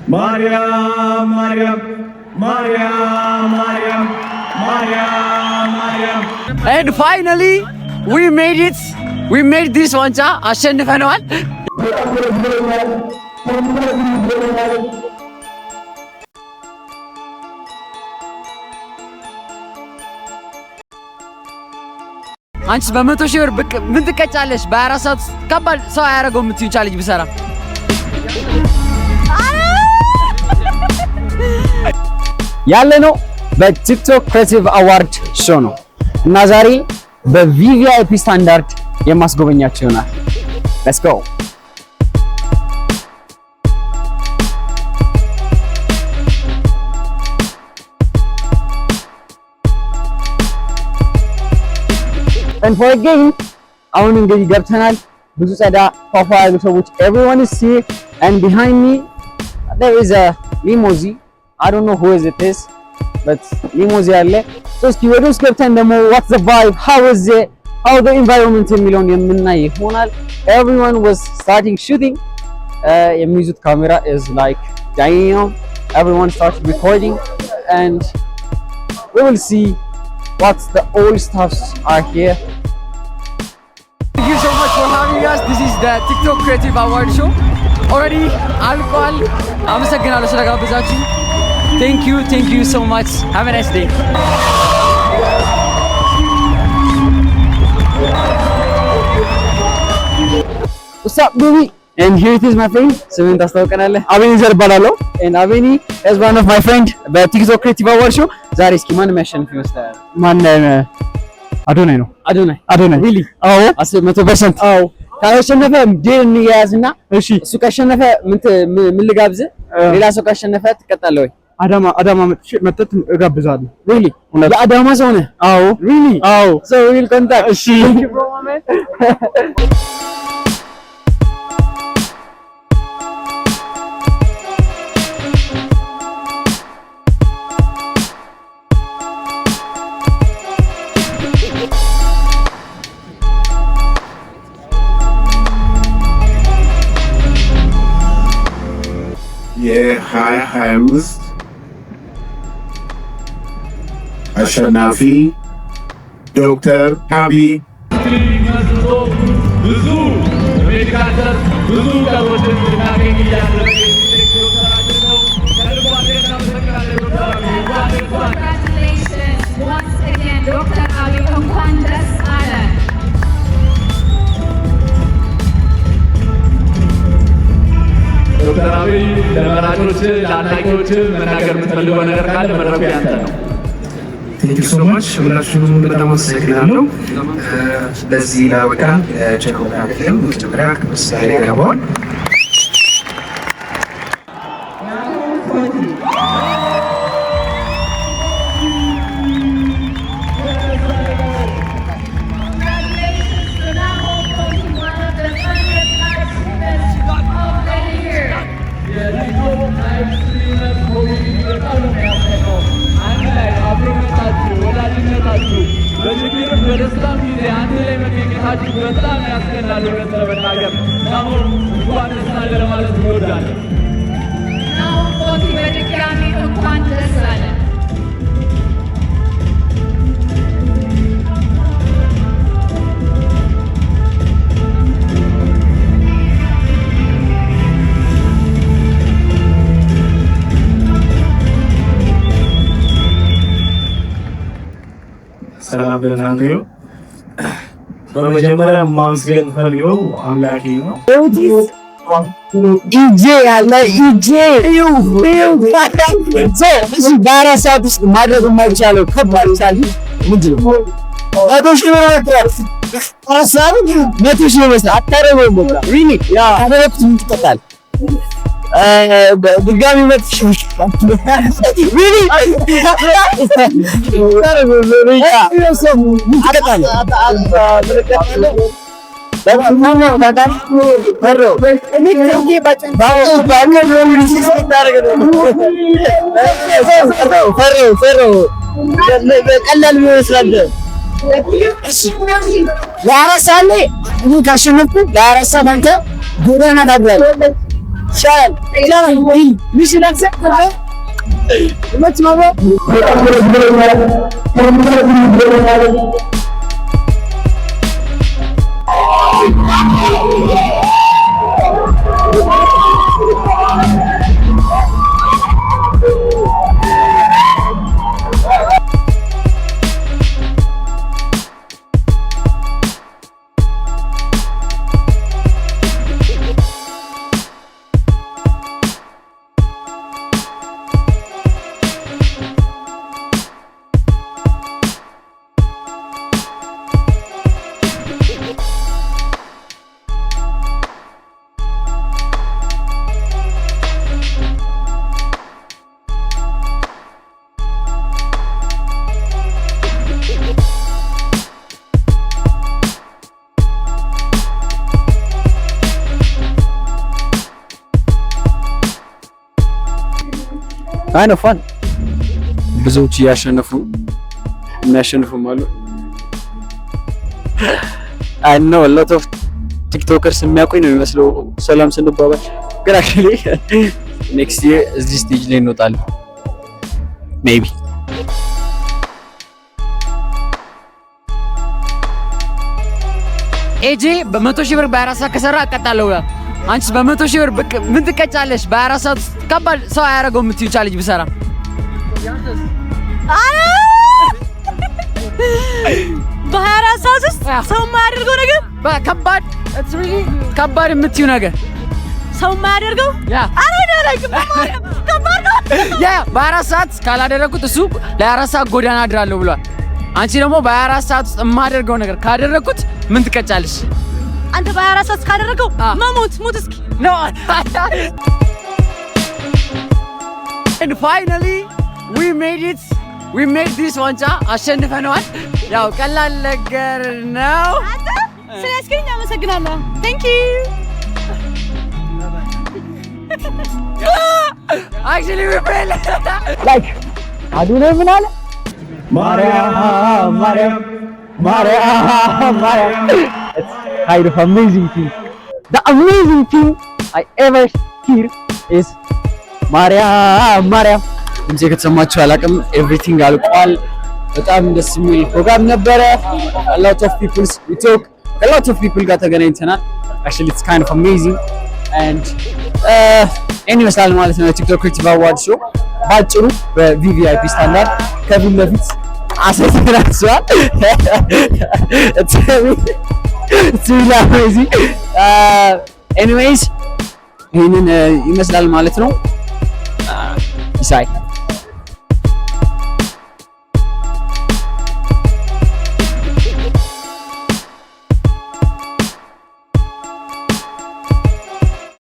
Mariam, Mariam, Mariam, Mariam, Mariam, Mariam. And finally, we made it. We made this one, cha. አሸንፈናል። አንቺ በመቶ ሺህ ብር ምን ትቀጫለሽ? በ24 ሰዓት ከባድ ሰው አያደርገው የምትዩ ቻሌንጅ ብሰራ ያለ ነው። በቲክቶክ ክሬቲቭ አዋርድ ሾው ነው እና ዛሬ በቪቪአይፒ ስታንዳርድ የማስጎበኛቸው ይሆናል። ሌትስ ጎ። And for again አሁን እንግዲህ ገብተናል። ብዙ ጸዳ ፏፏ ያሉ ሰዎች everyone is here and behind me there is a limousine. I don't know who it is but limousine አለ። so እስኪ ወደ ውስጥ ገብተን ደግሞ what's the vibe, how is it, how the environment የሚለውን የምናይ ይሆናል። everyone was starting shooting. የሚይዙት ካሜራ is like damn, everyone started recording and we will see what's the old stuffs are here. Thank you so much for having us. This is the TikTok Creative Award show. Already alcohol. አመሰግናለሁ ስለጋበዛችሁ። Thank you so much. Have a nice day. What's up, baby? And here it is, my friend. ስምን ታስታውቀናለህ? አቤኒዘር እባላለሁ። And Aveni is one of my friend በቲክቶክ ክሬቲቭ አዋርድ ሾው። ዛሬ እስኪ ማን የሚያሸንፍ ይመስላል? ማን? አዶናይ ነው። አዶናይ really? አዎ 100%። አዎ ካሸነፈ ዴል እንያያዝና እሺ፣ እሱ ካሸነፈ ምን ልጋብዝ? ሌላ ሰው ካሸነፈ ትቀጣለህ ወይ? አዳማ መጥተህ እጋብዛለሁ። really? የአዳማ ሰው ነህ? አዎ really? አዎ so we will contact. እሺ thank you bro man. የ2025 አሸናፊ ዶክተር አብይ ብዙ ሜዲካል ብዙ ሰዎችን እናገኝ እያደረገ ዶክተር አብይ እንኳን ደስ አለ። ዶክተር አብይ ለመራጮች ለአድናቂዎች መናገር የምትፈልገው ነገር ካለ መድረኩ ያንተ ነው። ቴንክ ዩ ሶ ማች ሁላችሁንም በጣም አመሰግናለሁ። ለዚህ ላበቃን ጀኮብ ያክልም መጀመሪያ ከምሳሌ ያቀርበዋል። በጣም ያስገናል ለመናገር አሁን እንኳን ደስ አለ ለማለት እንወዳለን። አሁን ፎቲ በድጋሚ እንኳን ደስ አለ። ሰላም ለእናንተ ይሁን። በመጀመሪያ ማመስገን ፈልገው አምላኬ ነው። ኢጄ ያለ ኢጄ እዚህ በአራት ሰዓት ውስጥ ማድረግ የማይቻለው ከባድ ቻሌንጅ ምንድን ነው? 100 ሺህ ብር አታደርገውም። በቃ ሪሊ ካደረኩት ምን ትቀጣለህ? ድጋሚ ቀላል ይመስላል። ለአራት ሰዓት ላይ ካሸነፍኩ ለአራት ሰዓት አንተ ጎዳና ታድራለህ። Shall mission accepted. Much more. Kind of fun. ብዙዎች እያሸነፉ የሚያሸንፉም አሉ። I know a lot of ቲክቶከርስ የሚያውቁኝ ነው የሚመስለው ሰላም ስንባባል፣ ግን actually next year እዚህ ስቴጅ ላይ እንወጣለን maybe። ኤጂ በ100,000 ብር በ24 ሰዓት ከሰራ አቀጣለሁ። አንቺስ በ100,000 ብር ምን ትቀጫለሽ? በ24 ሰዓት ከባድ ሰው አያደርገው የምትይው ቻሌንጅ ብሰራ በ24 ሰዓት ውስጥ ሰው የማያደርገው ነገር ከባድ የምትይው ነገር ሰው የማያደርገው በ24 ሰዓት ካላደረኩት እሱ ለ24 ሰዓት ጎዳና አድራለሁ ብሏል። አንቺ ደግሞ በ24 ሰዓት ውስጥ የማደርገው ነገር ካደረኩት ምን ትቀጫለሽ? አንተ በ24 ሰዓት ካደረገው መሞት ሙት እስኪ ነው። And finally we made this ዋንጫ አሸንፈነዋል። ያው ቀላል ነገር ነው። ስለስክሪኝ አመሰግናለሁ። Thank you. Actually we failed. Like አዱነ ምን አለ? ማርያም It's kind of amazing thing. The amazing thing I ever hear is ማርያም እንጂ ከተሰማችሁ አላውቅም። ኤቭሪቲንግ አልቋል። በጣም ደስ የሚል ፕሮግራም ነበረ። a lot of people ጋር ተገናኝተናል። actually it's kind of amazing and ይመስላል ማለት ነው ቲክቶክ ክሬቲቭ አዋርድ ሾው ባጭሩ በቪቪአይፒ ስታንዳርድ ከፊት ለፊት አሰተናቸዋል። it's really amazing. Anyways ይሄንን ይመስላል ማለት ነው። ይሳይ